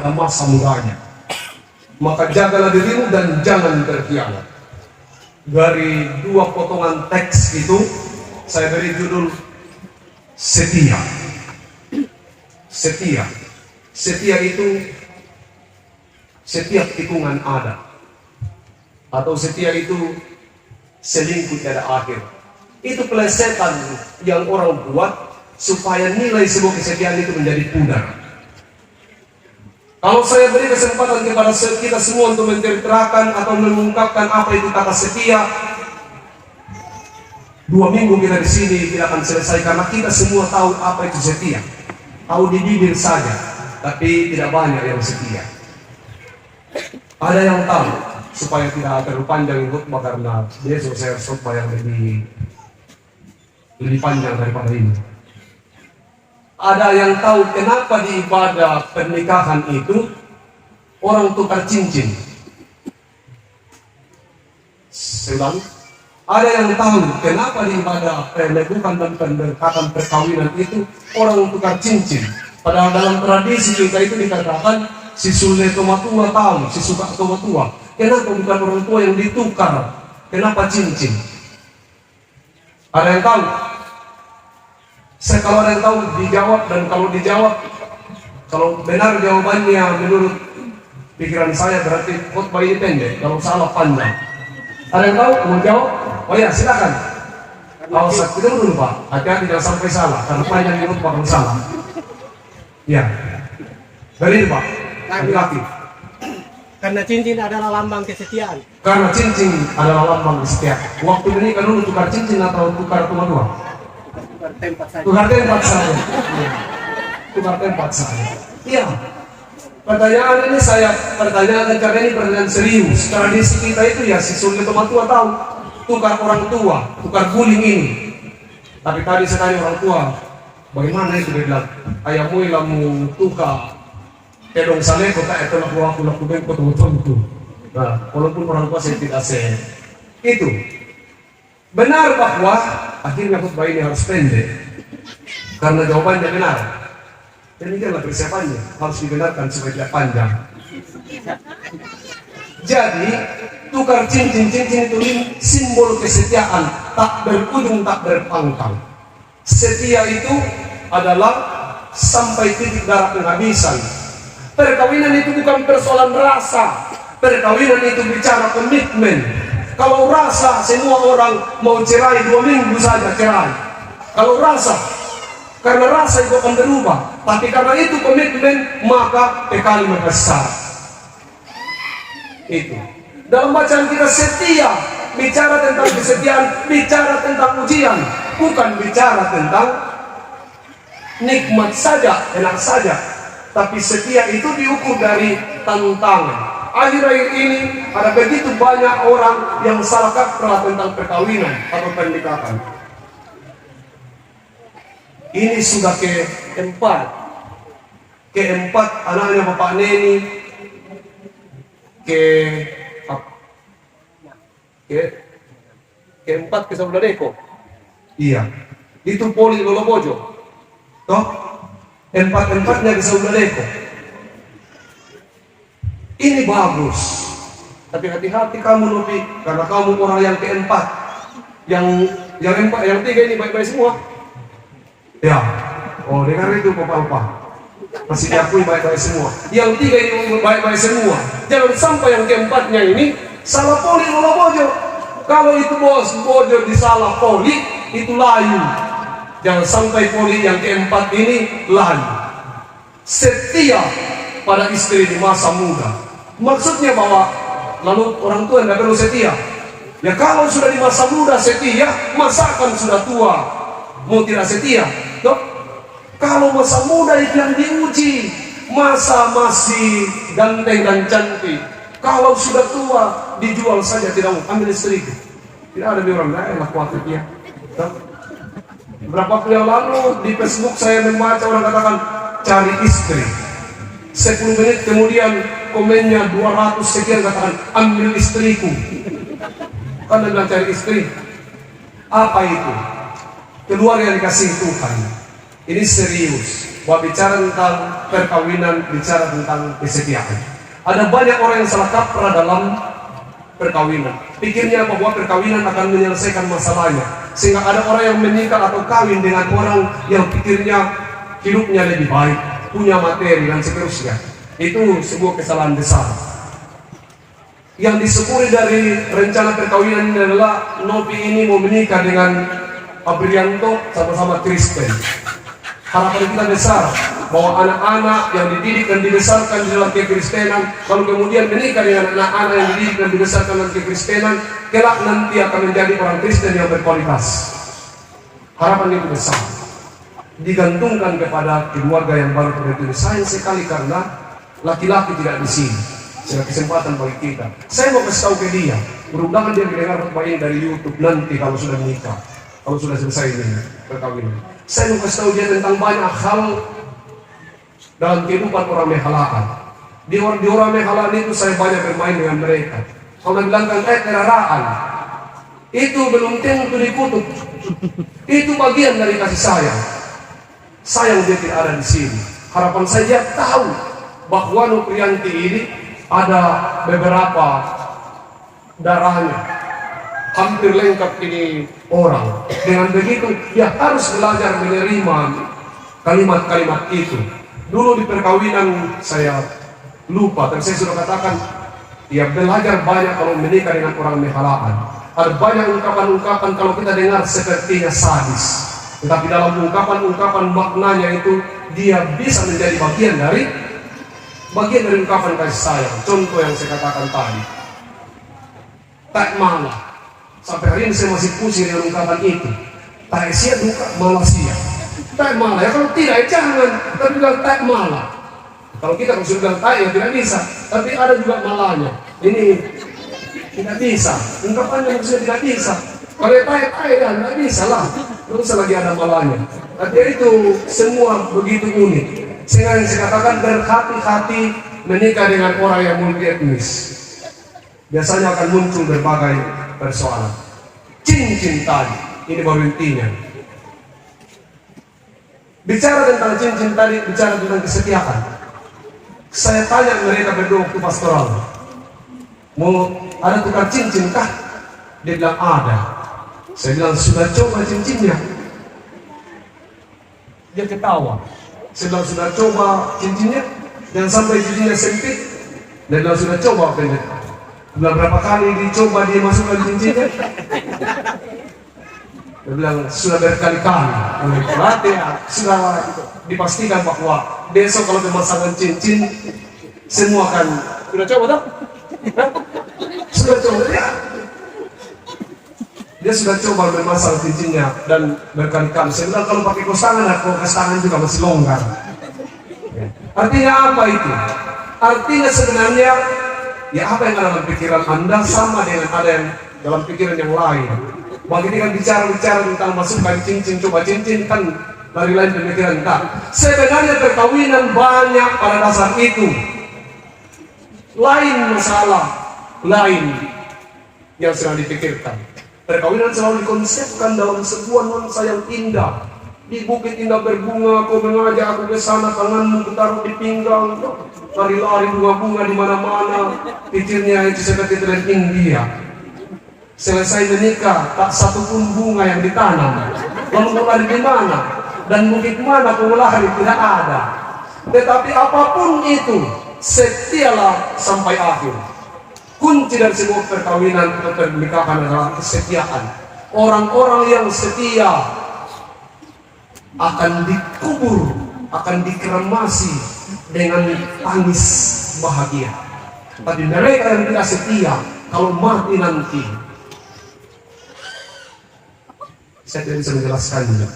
pada masa mudanya. Maka jagalah dirimu dan jangan berkhianat. Dari dua potongan teks itu saya beri judul setia. Setia. Setia itu setiap tikungan ada. Atau setia itu selingkuh tiada akhir. Itu pelesetan yang orang buat supaya nilai sebuah kesetiaan itu menjadi pudar. Kalau saya beri kesempatan kepada kita semua untuk menceritakan atau mengungkapkan apa itu kata setia, 2 minggu kita di sini tidak akan selesai, karena kita semua tahu apa itu setia. Tahu di bibir saja, tapi tidak banyak yang setia. Ada yang tahu, supaya tidak terlalu panjang khotbah, karena besok saya khotbah yang lebih panjang daripada ini. Ada yang tahu kenapa di ibadah pernikahan itu orang tukar cincin. Sebab ada yang tahu kenapa di ibadah pernikahan dan pendekatan perkawinan itu orang tukar cincin. Padahal dalam tradisi kita itu dikatakan si sule tua tahu, si suka tua. Kenapa bukan orang tua yang ditukar? Kenapa cincin? Ada yang tahu? Kalau ada yang tahu dijawab, dan kalau dijawab, kalau benar jawabannya menurut pikiran saya berarti khotbah ini pendek, kalau salah panjang. Ada yang tahu? Mau jawab? Oh ya, silakan. Kalau kita dulu Pak, hati-hati jangan sampai salah, karena panjang ini khotbah kalau salah. Ya, dari itu Pak, laki-laki. Karena cincin adalah lambang kesetiaan. Karena cincin adalah lambang kesetiaan. Waktu ini kan dulu tukar cincin atau tukar tua-tua? Tukar tempat saja. Tukar tempat saja. Iya. Pertanyaan ini saya pertanyakan karena ini pertanyaan serius. Tradisi kita itu ya si sulit tua tahu tukar orang tua, tukar guling ini. Tapi tadi saya tanya orang tua, bagaimana itu dia bilang? Ayahmu ilamu tukar kedong saleko tak itu laku bengko tuh. Nah, walaupun orang tua saya tidak itu. Benar bahwa akhirnya khotbah ini harus pendek karena jawabannya benar. Demikianlah persiapannya, harus dibenarkan supaya tidak panjang. Jadi tukar cincin itu simbol kesetiaan, tak berujung tak berpangkal. Setia itu adalah sampai titik darah penghabisan. Perkawinan itu bukan persoalan rasa. Perkawinan itu bicara komitmen. Kalau rasa, semua orang mau cerai 2 minggu saja cerai. Kalau rasa, karena rasa itu akan berubah. Tapi karena itu komitmen, maka kekaliman besar. Itu. Dalam bacaan kita setia, bicara tentang kesetiaan, bicara tentang ujian, bukan bicara tentang nikmat saja, enak saja. Tapi setia itu diukur dari tantangan. Akhir-akhir ini ada begitu banyak orang yang salah kaprah tentang perkawinan atau pernikahan. Ini sudah keempat anaknya Bapak Neni keempat ke Saudadeko. Iya. Itu Poli Lolobojo. Toh? Empat-empatnya ke Saudadeko. Ini bagus, tapi hati-hati kamu Novi, karena kamu orang yang keempat, yang 3 ini baik-baik semua. Ya, oh dengar itu Bapak-bapak, masih diakui baik-baik semua. Yang 3 ini baik-baik semua. Jangan sampai yang keempatnya ini salah poli Lolobojo. Kalau itu bos bojo disalah poli, itu layu. Jangan sampai poli yang keempat ini layu. Setia pada istri di masa muda. Maksudnya bahwa lalu orang tua tidak perlu setia. Ya kalau sudah di masa muda setia, masakan sudah tua mau tidak setia? Dok? Kalau masa muda itu yang diuji, masa masih ganteng dan cantik. Kalau sudah tua, dijual saja, tidak mau ambil istriku. Tidak ada di orang lain lah khawatir dia. Berapa waktu yang lalu di Facebook saya membaca orang katakan cari istri. 10 menit kemudian komennya 200 sekian katakan ambil istriku. Kan dia bilang cari istri. Apa itu? Keluarga yang dikasih Tuhan. Ini serius. bahwa bicara tentang perkawinan, bicara tentang kesetiaan. Ada banyak orang yang salah kaprah dalam perkawinan. Pikirnya bahwa perkawinan akan menyelesaikan masalahnya. Sehingga ada orang yang menikah atau kawin dengan orang yang pikirnya hidupnya lebih baik, punya materi dan seterusnya. Itu sebuah kesalahan besar. Yang disyukuri dari rencana perkawinan ini adalah Novi ini mau menikah dengan Abrianto, sama-sama Kristen. Harapan kita besar bahwa anak-anak yang dididik dan dibesarkan di dalam kekristenan, kalau kemudian menikah dengan anak-anak yang dididik dan dibesarkan dalam kekristenan, kelak nanti akan menjadi orang Kristen yang berkualitas. Harapan itu besar. Digantungkan kepada keluarga yang baru terbentuk. Sayang sekali karena laki-laki tidak di sini. Sehingga kesempatan bagi kita. Saya mau kasih tahu ke dia, mudah-mudahan dia mendengar khotbah ini dari YouTube nanti kalau sudah menikah, kalau sudah selesai ini perkawinan. Saya mau kasih tahu dia tentang banyak hal dalam kehidupan orang Mehalaan. Di orang Mehalaan itu saya banyak bermain dengan mereka. Kalau bilangkan teraraan, itu belum tentu dikutuk. Itu bagian dari kasih sayang. Sayang dia tidak ada di sini. Harapan saya dia tahu bahwa Nuprianti ini ada beberapa darahnya hampir lengkap ini orang. Dengan begitu dia harus belajar menerima kalimat-kalimat itu. Dulu di perkawinan saya lupa, tapi saya sudah katakan dia belajar banyak kalau menikah dengan orang Mehalaan. Ada banyak ungkapan-ungkapan kalau kita dengar sepertinya sadis, tetapi dalam ungkapan-ungkapan maknanya itu dia bisa menjadi bagian dari ungkapan kasih sayang. Contoh yang saya katakan tadi, tak malah sampai hari ini saya masih pusing dengan ungkapan itu. Tak sia duka malah sia. Tak malah ya, kalau tidak ya jangan, tapi bilang tak malah. Kalau kita sudah bilang tak ya tidak bisa, tapi ada juga malahnya. Ini tidak bisa, ungkapannya maksudnya tidak bisa. Kalau tak ya tidak bisa lah, terus lagi ada malahnya. Tapi itu semua begitu unik. Sehingga yang saya katakan berhati-hati menikah dengan orang yang multi etnis. Biasanya akan muncul berbagai persoalan. Cincin tadi, ini baru intinya. Bicara tentang cincin tadi, bicara tentang kesetiaan. Saya tanya mereka berdua waktu pastoral, mau ada tukar cincin kah? Dia bilang ada. Saya bilang sudah coba cincinnya. Dia ketawa. Saya bilang sudah coba cincinnya, jangan sampai cincinnya sempit. Dia bilang sudah coba pendek. Bilang berapa kali dicoba dia masukkan cincinnya? Dia bilang sudah berkali-kali. Berarti ya, sudah dipastikan bahwa besok kalau pemasangan cincin semua akan sudah coba tak? Sudah coba ya. Dia sudah coba memasang cincinnya dan berkali-kali. Saya bilang kalau pakai kos tangan juga masih longgar. Artinya apa itu? Artinya sebenarnya ya apa yang ada dalam pikiran Anda sama dengan ada yang dalam pikiran yang lain. Bagi kan bicara tentang masukkan cincin, coba cincin kan dari lain pemikiran tak. Sebenarnya perkawinan banyak pada dasar itu. Lain masalah, lain yang sedang dipikirkan. Perkawinan selalu dikonsepkan dalam sebuah nuansa yang indah. Di bukit indah berbunga, kau mengajak aku ke sana, tanganmu kutaruh di pinggang, lari-lari bunga-bunga di mana-mana. Pikirnya itu seperti tren India. Selesai menikah, tak satu pun bunga yang ditanam. Lalu mau lari di mana? Dan bukit mana kau lari tidak ada. Tetapi apapun itu, setialah sampai akhir. Kunci dari sebuah perkawinan atau pernikahan adalah kesetiaan. Orang-orang yang setia akan dikubur, akan dikremasi dengan tangis bahagia. Tapi mereka yang tidak setia, kalau mati nanti, saya tidak bisa menjelaskannya.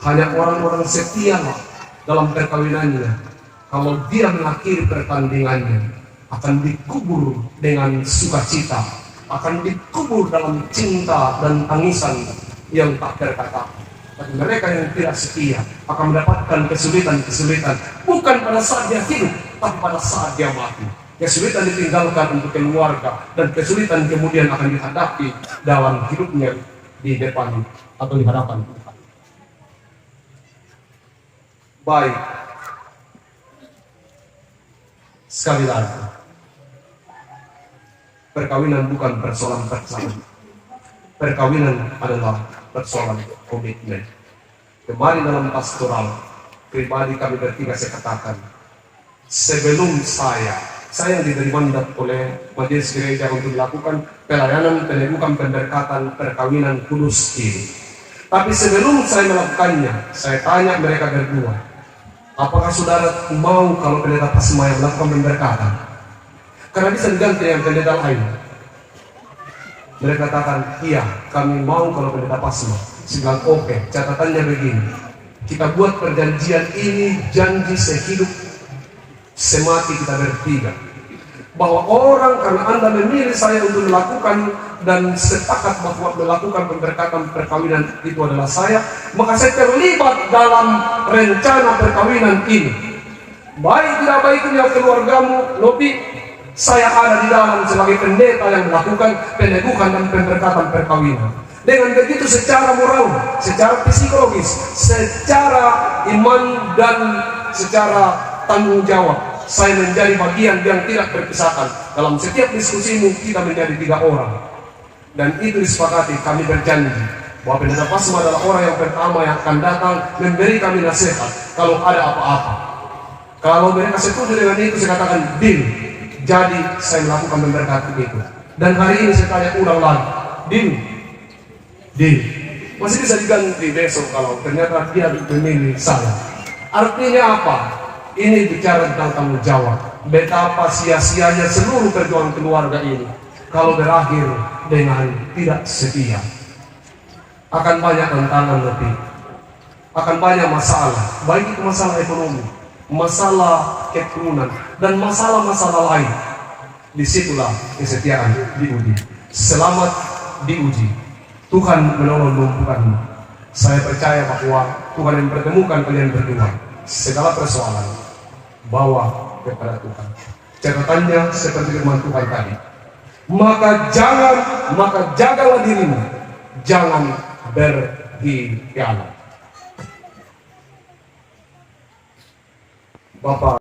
Hanya orang-orang setia dalam perkawinannya. Kalau dia mengakhiri pertandingannya, akan dikubur dengan sukacita, akan dikubur dalam cinta dan tangisan yang tak terkata. Tapi mereka yang tidak setia akan mendapatkan kesulitan-kesulitan, bukan pada saat dia hidup, tapi pada saat dia mati. Kesulitan ditinggalkan untuk keluarga, dan kesulitan kemudian akan dihadapi dalam hidupnya di depan atau di hadapan Tuhan. baik. Sekali lagi, perkawinan bukan persoalan pasangan. Perkawinan adalah persoalan komitmen. Kemarin dalam pastoral pribadi kami bertiga saya katakan, sebelum saya yang diberi mandat oleh majelis gereja untuk melakukan pelayanan pendidikan pemberkatan perkawinan kudus ini. Tapi sebelum saya melakukannya, saya tanya mereka berdua, apakah saudara mau kalau pendeta Pasma yang melakukan pemberkatan? Karena bisa diganti dengan pendeta lain. Mereka katakan, iya, kami mau kalau pendeta Pasma. Saya bilang, oke, catatannya begini. Kita buat perjanjian ini, janji sehidup semati kita bertiga. Bahwa orang karena Anda memilih saya untuk melakukan dan sepakat bahwa melakukan pemberkatan perkawinan itu adalah saya, maka saya terlibat dalam rencana perkawinan ini. Baik tidak baiknya keluargamu, Lopi, saya ada di dalam sebagai pendeta yang melakukan pendegukan dan pemberkatan perkawinan. Dengan begitu secara moral, secara psikologis, secara iman dan secara tanggung jawab, saya menjadi bagian yang tidak terpisahkan. Dalam setiap diskusimu kita menjadi 3 orang. Dan itu disepakati, kami berjanji bahwa pendeta Pasma adalah orang yang pertama yang akan datang memberi kami nasihat kalau ada apa-apa. Kalau mereka setuju dengan itu, saya katakan deal. Jadi saya melakukan pemberkatan itu. Dan hari ini saya tanya ulang lagi, deal. Masih bisa diganti besok kalau ternyata dia memilih saya. Artinya apa? Ini bicara tentang tanggung jawab. Betapa sia-sianya seluruh perjuangan keluarga ini kalau berakhir dengan tidak setia. Akan banyak tantangan lebih. Akan banyak masalah. Baik itu masalah ekonomi, masalah keturunan, dan masalah-masalah lain. Disitulah kesetiaan diuji. Selamat diuji. Tuhan menolong lumpuhkanmu. Saya percaya bahwa Tuhan yang pertemukan kalian berdua. Segala persoalan bawa kepada Tuhan. Catatannya seperti firman Tuhan tadi. Maka jagalah dirimu, jangan berkhianat. Bapak